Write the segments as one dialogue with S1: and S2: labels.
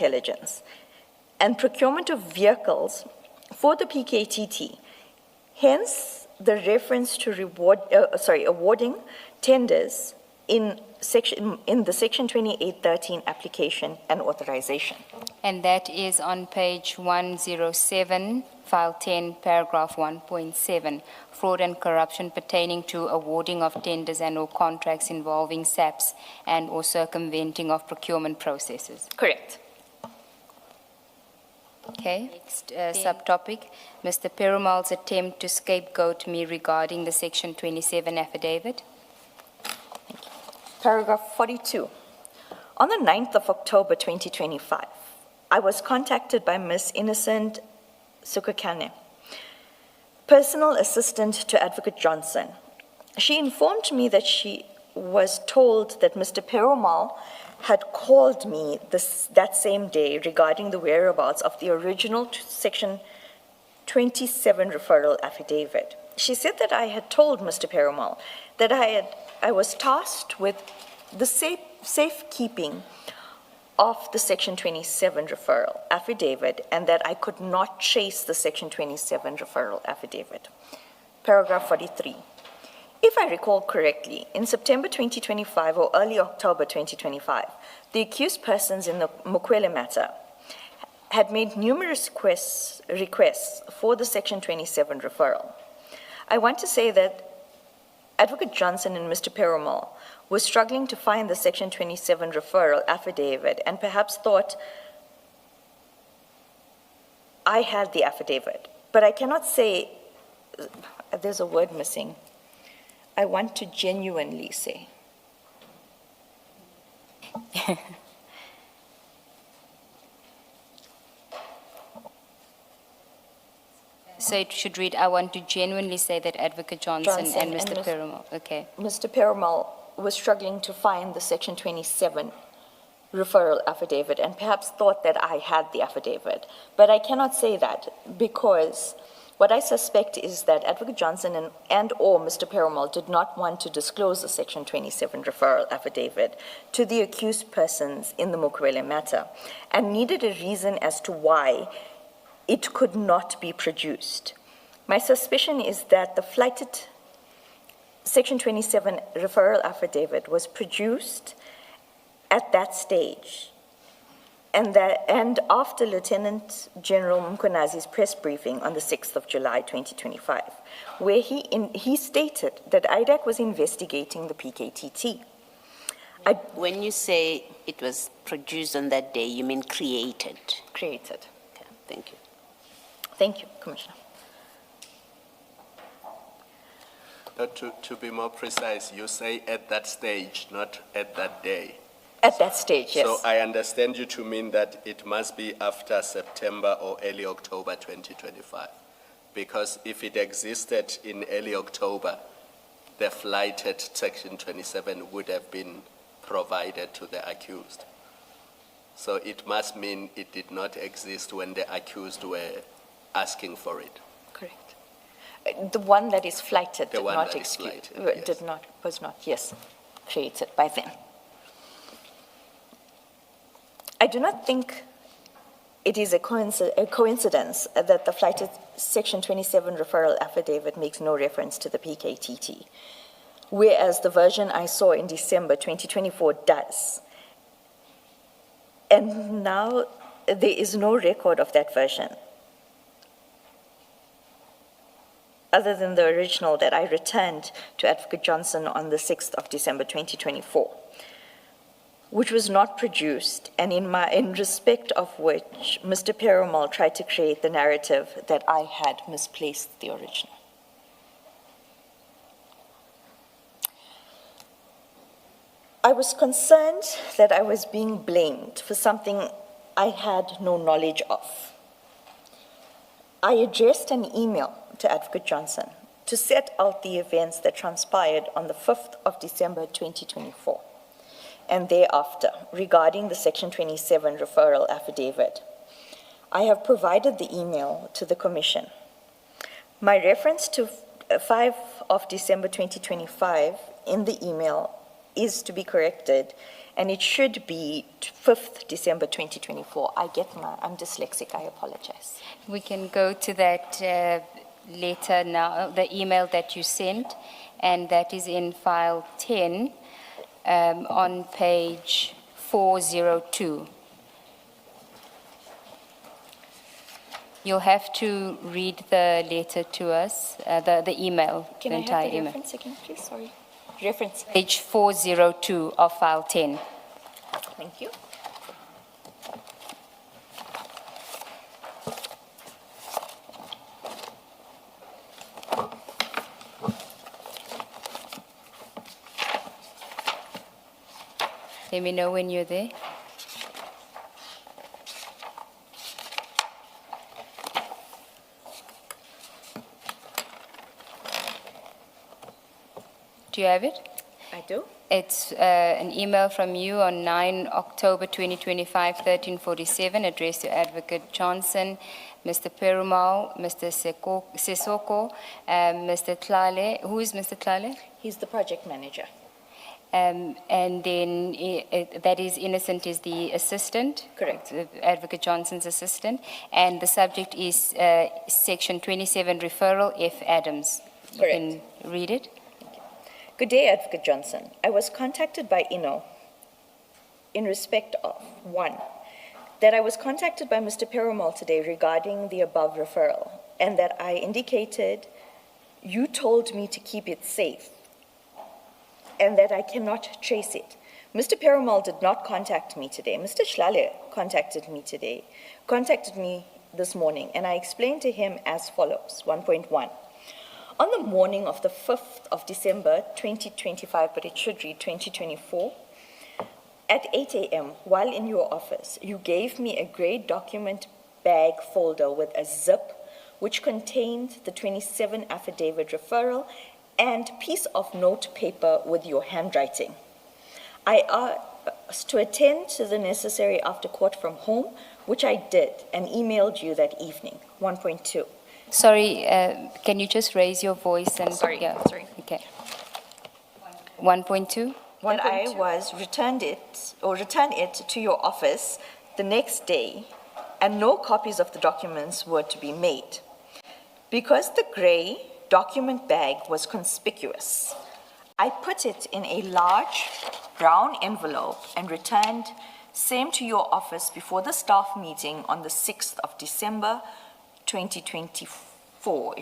S1: intelligence, and procurement of vehicles for the PKTT. Hence, the reference to awarding tenders in the Section 2813 application and authorization.
S2: And that is on page 107, file 10, paragraph 1.7, fraud and corruption pertaining to awarding of tenders and or contracts involving SAPs and or circumventing of procurement processes.
S1: Correct.
S2: Okay, next subtopic, Mr. Perumal's attempt to scapegoat me regarding the Section 27 affidavit.
S1: Paragraph 42. On the 9th of October 2025, I was contacted by Ms. Innocent Sukakane, personal assistant to Advocate Johnson. She informed me that she was told that Mr. Perumal had called me that same day regarding the whereabouts of the original Section 27 referral affidavit. She said that I had told Mr. Perumal that I was tasked with the safekeeping of the Section 27 referral affidavit and that I could not chase the Section 27 referral affidavit. Paragraph 43. If I recall correctly, in September 2025 or early October 2025, the accused persons in the Mukwele matter had made numerous requests for the Section 27 referral. I want to say that Advocate Johnson and Mr. Perumal were struggling to find the Section 27 referral affidavit and perhaps thought I had the affidavit. But I cannot say, there's a word missing. I want to genuinely say.
S2: So it should read, I want to genuinely say that Advocate Johnson and Mr. Perumal. Okay.
S1: Mr. Perumal was struggling to find the Section 27 referral affidavit and perhaps thought that I had the affidavit. But I cannot say that because what I suspect is that Advocate Johnson and or Mr. Perumal did not want to disclose the Section 27 referral affidavit to the accused persons in the Mukwele matter and needed a reason as to why it could not be produced. My suspicion is that the flighted Section 27 referral affidavit was produced at that stage and after Lieutenant General Mkonazi's press briefing on the 6th of July 2025, where he stated that IDAC was investigating the PKTT.
S3: When you say it was produced on that day, you mean created?
S1: Created.
S3: Okay, thank you.
S1: Thank you, Commissioner.
S4: To be more precise, you say at that stage, not at that day.
S1: At that stage, yes.
S4: So I understand you to mean that it must be after September or early October 2025. Because if it existed in early October, the flighted Section 27 would have been provided to the accused. So it must mean it did not exist when the accused were asking for it.
S1: Correct. The one that is flighted
S4: The one that is flighted, yes.
S1: was not, yes, created by then. I do not think it is a coincidence that the flighted Section 27 referral affidavit makes no reference to the PKTT, whereas the version I saw in December 2024 does. And now there is no record of that version, other than the original that I returned to Advocate Johnson on the 6th of December 2024. Which was not produced, and in respect of which Mr. Perumal tried to create the narrative that I had misplaced the original. I was concerned that I was being blamed for something I had no knowledge of. I addressed an email to Advocate Johnson to set out the events that transpired on the 5th of December 2024. And thereafter, regarding the Section 27 referral affidavit. I have provided the email to the Commission. My reference to 5 of December 2025 in the email is to be corrected, and it should be 5th December 2024. I'm dyslexic, I apologize.
S2: We can go to that letter now, the email that you sent, and that is in file 10 on page 402. You'll have to read the letter to us, the email,
S1: Can
S2: the
S1: I
S2: entire
S1: have the
S2: email.
S1: reference again, please? Sorry. Reference.
S2: Page 402 of file 10.
S1: Thank you.
S2: Let me know when you're there. Do you have it?
S1: I do.
S2: It's an email from you on 9 October 2025, 1347, addressed to Advocate Johnson, Mr. Perumal, Mr. Sesoko, Mr. Tlale. Who is Mr. Tlale?
S1: He's the project manager.
S2: And then that is Innocent is the assistant.
S1: Correct.
S2: Advocate Johnson's assistant. And the subject is section 27, referral, F. Adams.
S1: Correct.
S2: You can read it.
S1: Good day, Advocate Johnson. I was contacted by INO in respect of, 1, that I was contacted by Mr. Perumal today regarding the above referral, and that I indicated you told me to keep it safe, and that I cannot trace it. Mr. Perumal did not contact me today. Mr. Shlale contacted me this morning, and I explained to him as follows, 1.1. On the morning of the 5th of December 2025, but it should read 2024, at 8 a.m., while in your office, you gave me a grey document bag folder with a zip which contained the 27 affidavit referral and piece of note paper with your handwriting. I asked to attend to the necessary after court from home, which I did, and emailed you that evening. 1.2.
S2: Sorry, can you just raise your voice and...
S1: Sorry.
S2: Okay. 1.2?
S1: When I was return it to your office the next day, and no copies of the documents were to be made. Because the grey document bag was conspicuous, I put it in a large brown envelope and returned same to your office before the staff meeting on the 6th of December 2024.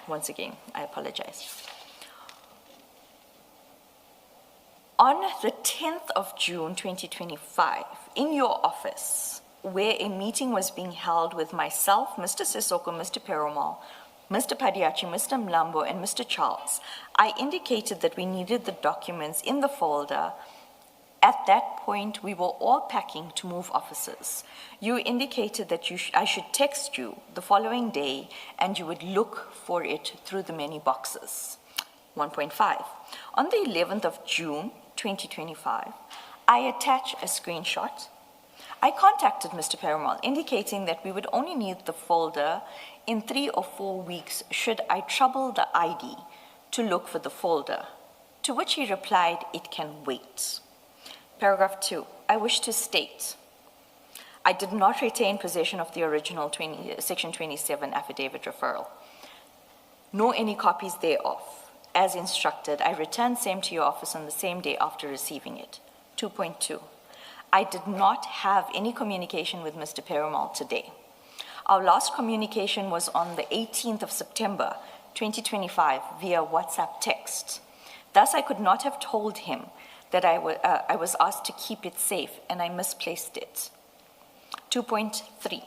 S1: Once again, I apologize. On the 10th of June 2025, in your office, where a meeting was being held with myself, Mr. Sisoko, Mr. Perumal, Mr. Padiachi, Mr. Mlambo, and Mr. Charles, I indicated that we needed the documents in the folder. At that point, we were all packing to move offices. You indicated that I should text you the following day and you would look for it through the many boxes. 1.5. On the 11th of June, 2025, I attach a screenshot. I contacted Mr. Perumal indicating that we would only need the folder in 3 or 4 weeks should I trouble the ID to look for the folder, to which he replied, it can wait. Paragraph 2, I wish to state, I did not retain possession of the original Section 27 affidavit referral, nor any copies thereof. As instructed, I returned same to your office on the same day after receiving it. 2.2, I did not have any communication with Mr. Perumal today. Our last communication was on the 18th of September, 2025, via WhatsApp text. Thus, I could not have told him that I was asked to keep it safe, and I misplaced it. 2.3,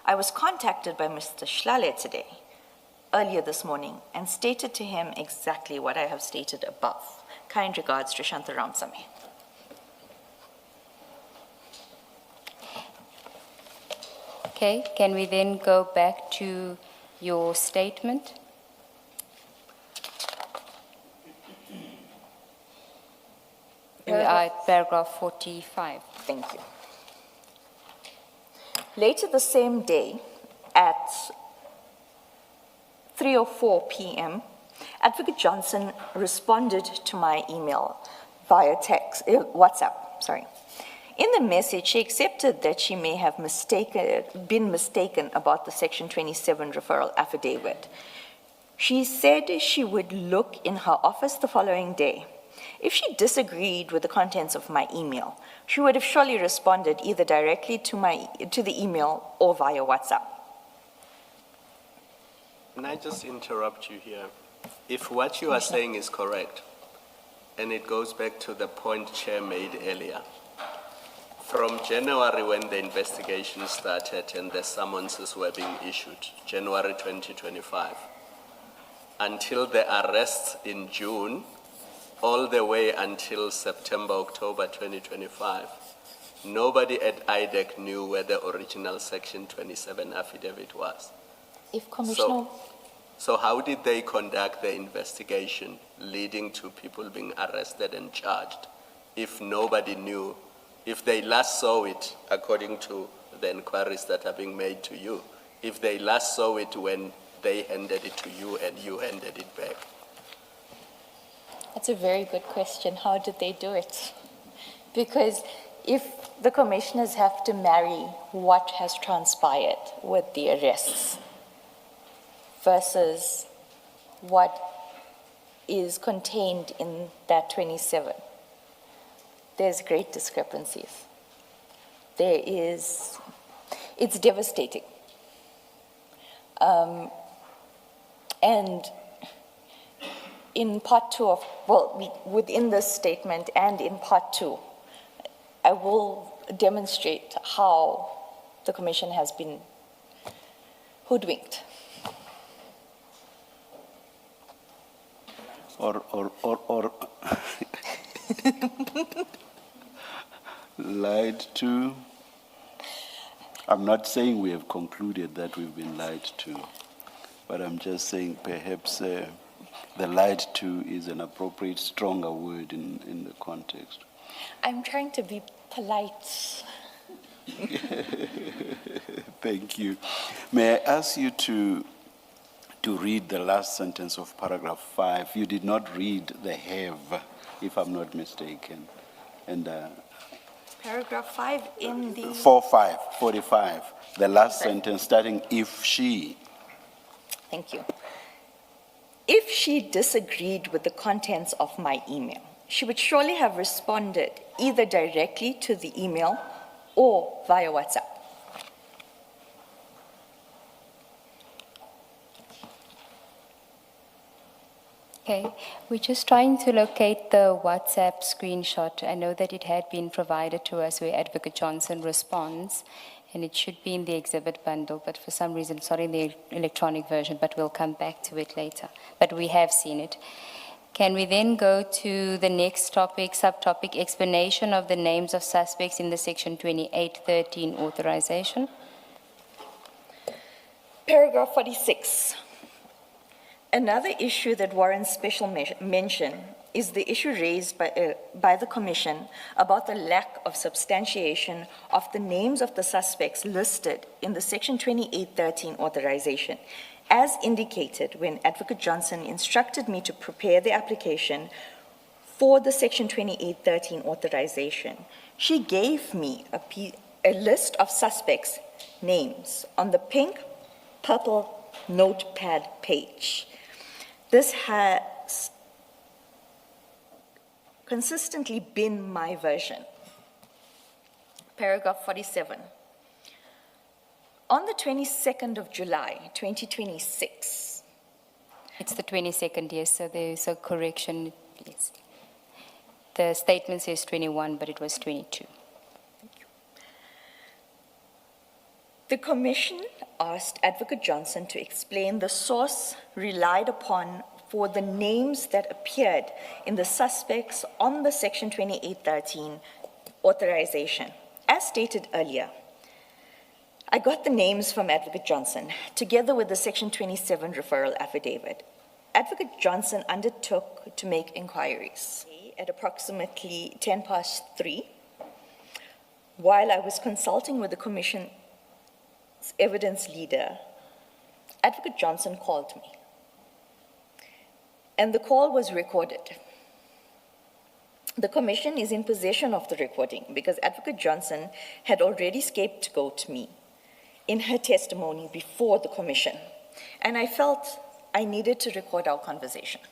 S1: I was contacted by Mr. Shlale today, earlier this morning, and stated to him exactly what I have stated above. Kind regards, Trishanta Ramsamy.
S2: Okay, can we then go back to your statement? We are at paragraph 45.
S1: Thank you. Later the same day, at 3:04 p.m., Advocate Johnson responded to my email via WhatsApp, sorry. In the message, she accepted that she may have been mistaken about the Section 27 referral affidavit. She said she would look in her office the following day. If she disagreed with the contents of my email, she would have surely responded either directly to the email or via WhatsApp.
S4: Can I just interrupt you here? If what you are saying is correct, and it goes back to the point Chair made earlier, from January when the investigation started and the summonses were being issued, January 2025, until the arrest in June, all the way until September, October 2025, nobody at IDEC knew where the original Section 27 affidavit was.
S1: If Commissioner...
S4: So how did they conduct the investigation leading to people being arrested and charged if nobody knew, if they last saw it, according to the inquiries that are being made to you, if they last saw it when they handed it to you and you handed it back?
S1: That's a very good question. How did they do it? Because if the commissioners have to marry what has transpired with the arrests versus what is contained in that 27, there's great discrepancies. It's devastating. And in part two of, within this statement and in part two, I will demonstrate how the commission has been hoodwinked.
S5: Or lied to. I'm not saying we have concluded that we've been lied to, but I'm just saying perhaps the lied to is an appropriate, stronger word in the context.
S1: I'm trying to be polite.
S5: Thank you. May I ask you to read the last sentence of paragraph 5? You did not read the have, if I'm not mistaken. And
S1: Paragraph 5 in the...
S5: 45, the last sentence starting if she.
S1: Thank you. If she disagreed with the contents of my email, she would surely have responded either directly to the email or via WhatsApp.
S2: Okay, we're just trying to locate the WhatsApp screenshot. I know that it had been provided to us where Advocate Johnson responds, and it should be in the exhibit bundle, but for some reason it's not in the electronic version, but we'll come back to it later. But we have seen it. Can we then go to the next topic, subtopic, explanation of the names of suspects in the Section 2813 authorization?
S1: Paragraph 46. Another issue that warrants special mention is the issue raised by the Commission about the lack of substantiation of the names of the suspects listed in the Section 2813 authorization, as indicated when Advocate Johnson instructed me to prepare the application for the Section 2813 authorization. She gave me a list of suspects' names on the pink, purple notepad page. This has consistently been my version. Paragraph 47. On the 22nd of July, 2026.
S2: It's the 22nd, yes, so there's a correction, yes. The statement says 21, but it was 22.
S1: The Commission asked Advocate Johnson to explain the source relied upon for the names that appeared in the suspects on the Section 2813 authorization. As stated earlier, I got the names from Advocate Johnson, together with the Section 27 referral affidavit. Advocate Johnson undertook to make inquiries at approximately 3:10. While I was consulting with the Commission's evidence leader, Advocate Johnson called me, and the call was recorded. The Commission is in possession of the recording because Advocate Johnson had already scapegoated me in her testimony before the Commission, and I felt I needed to record our conversation.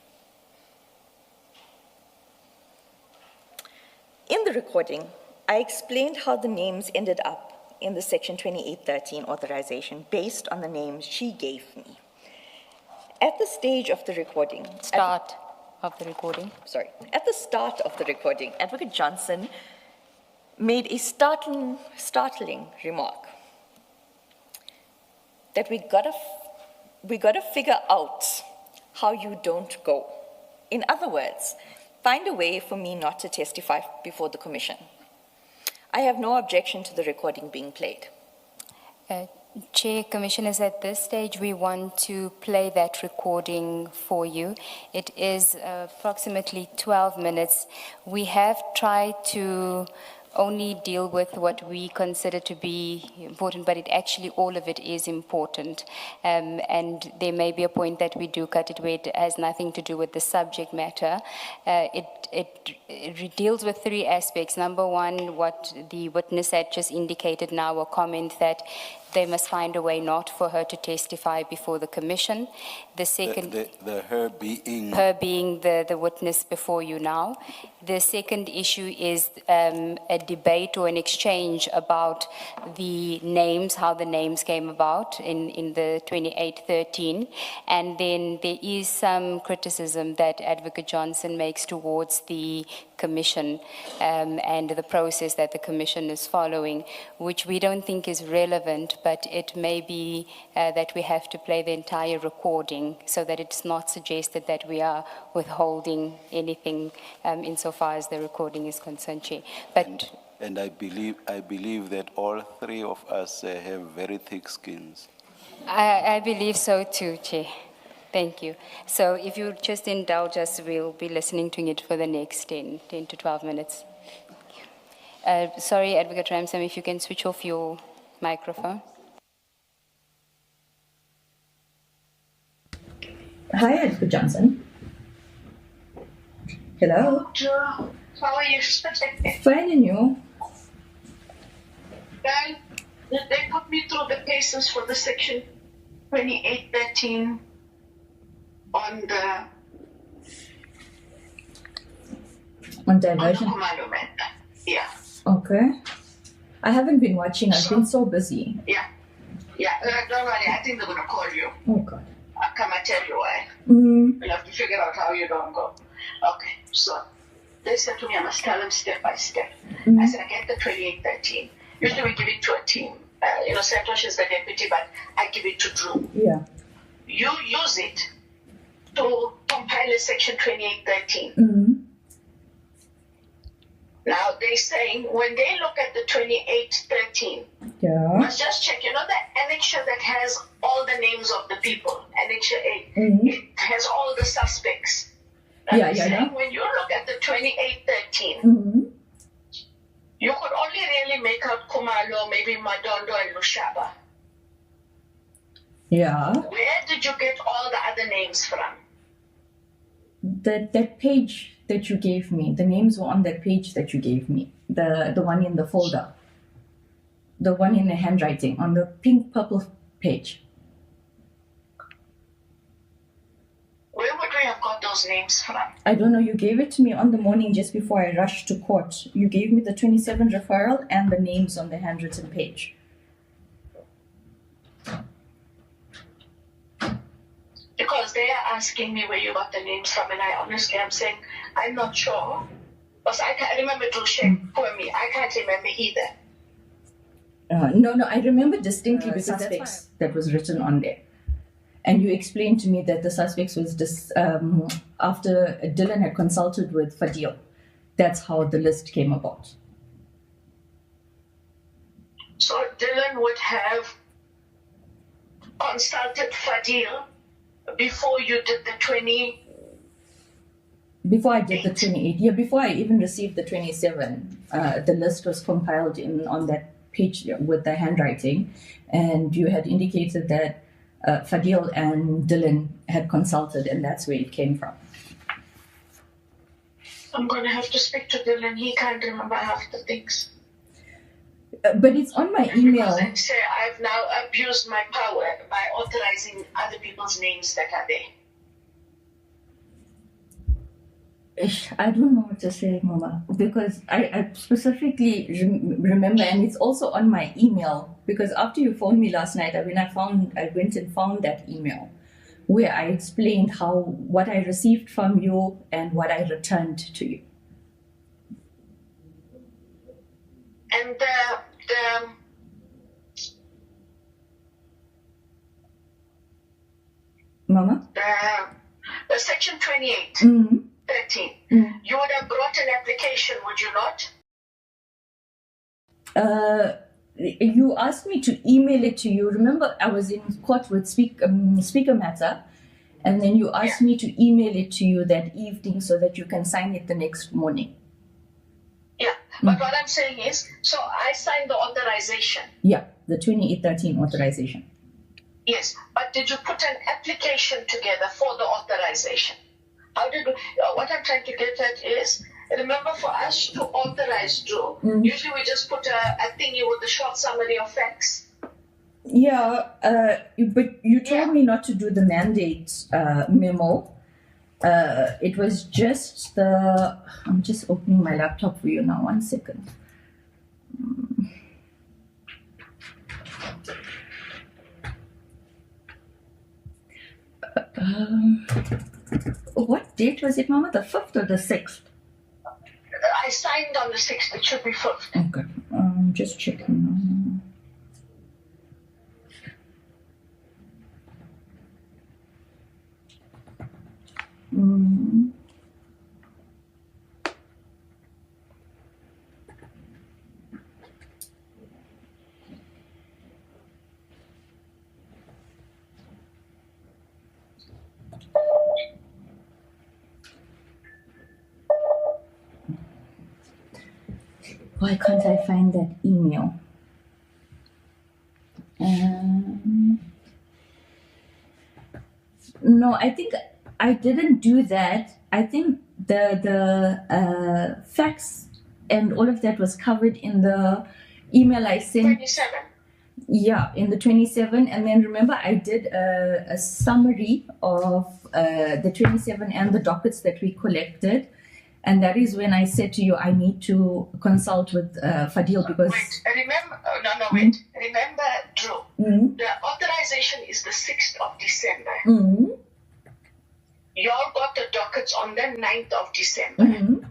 S1: In the recording, I explained how the names ended up in the Section 2813 authorization based on the names she gave me. At the stage of the recording,
S2: At the start of the recording,
S1: Advocate Johnson made a startling remark that we gotta figure out how you don't go. In other words, find a way for me not to testify before the Commission. I have no objection to the recording being played.
S2: Chair, Commissioners, at this stage, we want to play that recording for you. It is approximately 12 minutes. We have tried to only deal with what we consider to be important, but actually all of it is important. And there may be a point that we do cut it where it has nothing to do with the subject matter. It deals with three aspects. Number one, what the witness had just indicated now, a comment that they must find a way not for her to testify before the Commission. The second,
S5: her being
S2: the witness before you now. The second issue is a debate or an exchange about the names, how the names came about in the 2813. And then there is some criticism that Advocate Johnson makes towards the Commission and the process that the Commission is following, which we don't think is relevant, but it may be that we have to play the entire recording so that it's not suggested that we are withholding anything insofar as the recording is concerned, Chair. But
S5: and I believe that all three of us have very thick skins.
S2: I believe so too, Chair. Thank you. So if you just indulge us, we'll be listening to it for the next 10 to 12 minutes. Sorry, Advocate Ramsamy, if you can switch off your microphone.
S1: Hi, Advocate Johnson. Hello.
S6: How are you?
S1: Fine, and you?
S6: Well, they put me through the paces for the Section 2813
S1: On diversion?
S6: Commando matter. Yeah.
S1: Okay. I haven't been watching. I've been so busy.
S6: Yeah. Don't worry. I think they're going to call you.
S1: Oh, God.
S6: I'll come and tell you why.
S1: Mm.
S6: You'll have to figure out how you don't go. Okay. So they said to me, I must tell them step by step. I said, I get the 2813. Usually we give it to a team. Santosh is the deputy, but I give it to Drew.
S1: Yeah.
S6: You use it to compile a Section 2813.
S1: Mm.
S6: Now, they're saying when they look at the 2813,
S1: Yeah.
S6: must just check, the annexure that has all the names of the people, Annexure 8, it has all the suspects. Now,
S1: Yeah.
S6: when you look at the 2813,
S1: Mm-hmm.
S6: you could only really make out Kumalo, maybe Madondo and Lushaba.
S1: Yeah.
S6: Where did you get all the other names from?
S1: That page that you gave me, the names were on that page that you gave me, the one in the folder, the one in the handwriting, on the pink purple page.
S6: Where would we have got those names from?
S1: I don't know, you gave it to me on the morning just before I rushed to court. You gave me the 27 referral and the names on the handwritten page.
S6: Because they are asking me where you got the names from, and I'm saying, I'm not sure. Because I can't remember to check for me. I can't remember either.
S1: No, I remember distinctly because suspects that was written on there. And you explained to me that the suspects was after Dylan had consulted with Fadil. That's how the list came about.
S6: So Dylan would have consulted Fadil before you did the 20.
S1: Before I did the 28, yeah, before I even received the 27, the list was compiled on that page with the handwriting, and you had indicated that Fadil and Dylan had consulted, and that's where it came from.
S6: I'm going to have to speak to Dylan. He can't remember half the things.
S1: But it's on my email.
S6: Because I say I've now abused my power by authorizing other people's names that are there.
S1: I don't know what to say, Mama, because I specifically remember, and it's also on my email, because after you phoned me last night, I went and found that email where I explained what I received from you and what I returned to you.
S6: And
S1: Mama?
S6: the section 28.
S1: Mm-hmm.
S6: 13.
S1: Mm.
S6: You would have brought an application, would you not?
S1: You asked me to email it to you. Remember, I was in court with Speaker Matter, and then you asked me to email it to you that evening so that you can sign it the next morning.
S6: Yeah, but what I'm saying is, so I signed the authorization.
S1: Yeah, the 2813 authorization.
S6: Yes, but did you put an application together for the authorization? How did what I'm trying to get at is, remember, for us to authorize Drew, usually we just put a thingy with the short summary of facts.
S1: Yeah, but you told me not to do the mandate memo. It was just I'm just opening my laptop for you now. 1 second. What date was it, Mama? The 5th or the 6th?
S6: I signed on the 6th. It should be 5th.
S1: Okay. Just checking now. Why can't I find that email? No, I think I didn't do that. I think the facts and all of that was covered in the email I sent.
S6: 27.
S1: Yeah, in the 27. And then remember, I did a summary of the 27 and the dockets that we collected. And that is when I said to you, I need to consult with Fadil because...
S6: Wait, remember, wait. Remember, Drew, the authorization is the 6th of December. Y'all got the dockets on the 9th of December.